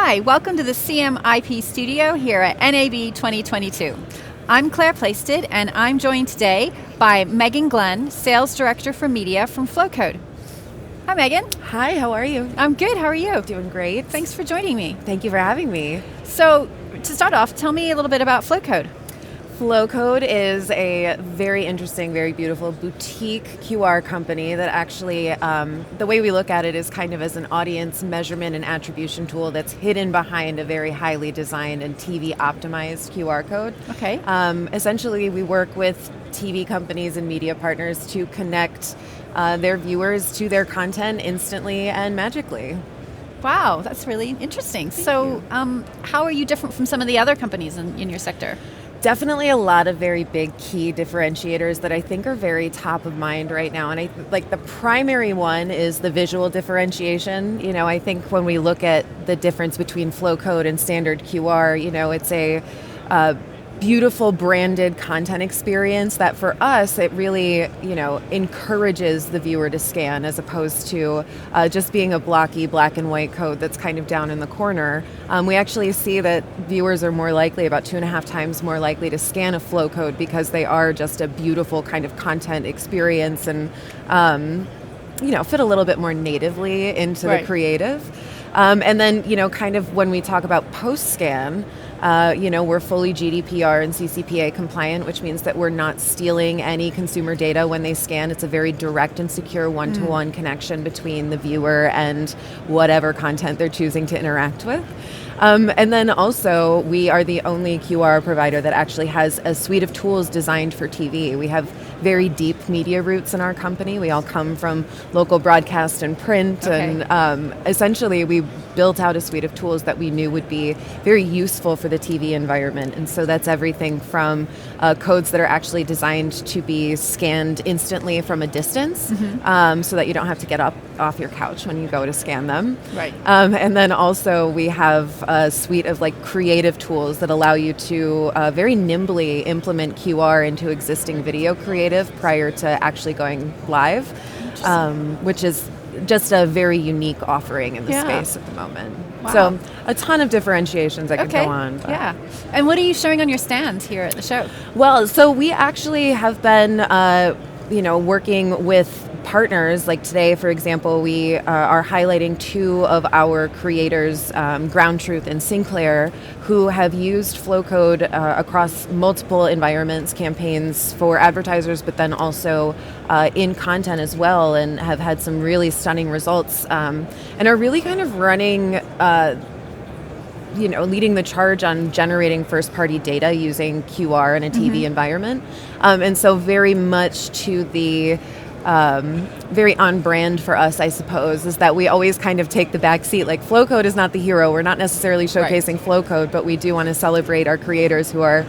Hi, welcome to the CMIP Studio here at NAB 2022. I'm Claire Plaisted, and I'm joined today by Meghan Glenn, Sales Director for Media from Flowcode. Hi, Meghan. Hi, how are you? I'm good. How are you? Doing great. Thanks for joining me. Thank you for having me. So, to start off, tell me a little bit about Flowcode. Flowcode is a very interesting, very beautiful boutique QR company that actually, the way we look at it is kind of as an audience measurement and attribution tool that's hidden behind a very highly designed and TV optimized QR code. Okay. Essentially, we work with TV companies and media partners to connect their viewers to their content instantly and magically. Wow, that's really interesting. So, how are you different from some of the other companies in your sector? Definitely a lot of very big key differentiators that I think are very top of mind right now. And the primary one is the visual differentiation. You know, I think when we look at the difference between Flowcode and standard QR, you know, it's a beautiful branded content experience that for us, it really, you know, encourages the viewer to scan as opposed to just being a blocky black and white code that's kind of down in the corner. We actually see that viewers are more likely, about 2.5 times more likely to scan a Flowcode because they are just a beautiful kind of content experience and, you know, fit a little bit more natively into the creative. And then, you know, kind of when we talk about post-scan, you know, we're fully GDPR and CCPA compliant, which means that we're not stealing any consumer data when they scan. It's a very direct and secure one-to-one connection between the viewer and whatever content they're choosing to interact with. And then also, we are the only QR provider that actually has a suite of tools designed for TV. We have very deep media roots in our company. We all come from local broadcast and print, and essentially we built out a suite of tools that we knew would be very useful for the TV environment. And so that's everything from codes that are actually designed to be scanned instantly from a distance, so that you don't have to get up off your couch when you go to scan them. Right. And then also we have a suite of like creative tools that allow you to very nimbly implement QR into existing video creative prior to actually going live, which is just a very unique offering in the space at the moment. Wow. So a ton of differentiations that could go on. But. Yeah. And what are you showing on your stand here at the show? Well, so we actually have been, you know, working with partners. Like today, for example, we are highlighting two of our creators, Ground Truth and Sinclair, who have used Flowcode across multiple environments, campaigns for advertisers, but then also in content as well, and have had some really stunning results, and are really kind of running you know, leading the charge on generating first-party data using QR in a TV environment. And so very much to the very on brand for us, I suppose, is that we always kind of take the back seat. Like Flowcode is not the hero. We're not necessarily showcasing Flowcode, but we do want to celebrate our creators who are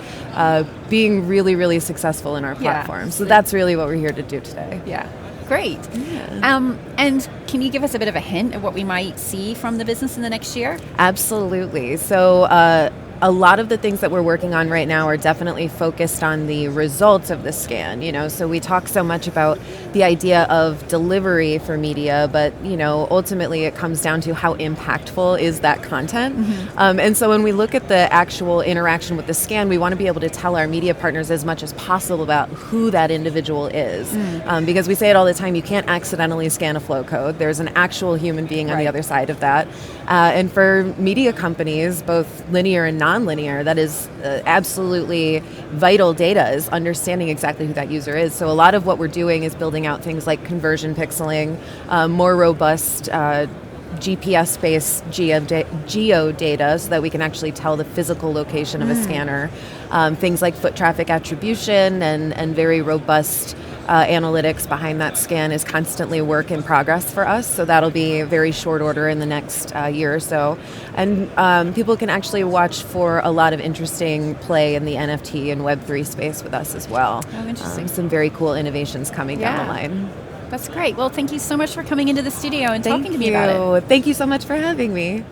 being really, really successful in our platform. So that's really what we're here to do today. Yeah. Great. Yeah. And can you give us a bit of a hint of what we might see from the business in the next year? Absolutely. So a lot of the things that we're working on right now are definitely focused on the results of the scan, you know, so we talk so much about the idea of delivery for media, but, you know, ultimately it comes down to how impactful is that content. And so when we look at the actual interaction with the scan, we want to be able to tell our media partners as much as possible about who that individual is. Because we say it all the time, you can't accidentally scan a Flowcode. There's an actual human being on the other side of that. And for media companies, both linear and non-linear, that is absolutely vital data, is understanding exactly who that user is. So a lot of what we're doing is building out things like conversion pixeling, more robust GPS-based geo data so that we can actually tell the physical location of a scanner. Things like foot traffic attribution and very robust analytics behind that scan is constantly work in progress for us. So that'll be very short order in the next year or so. And people can actually watch for a lot of interesting play in the NFT and Web3 space with us as well. Oh, interesting. Some very cool innovations coming down the line. That's great. Well, thank you so much for coming into the studio and talking to me about it. Thank you so much for having me.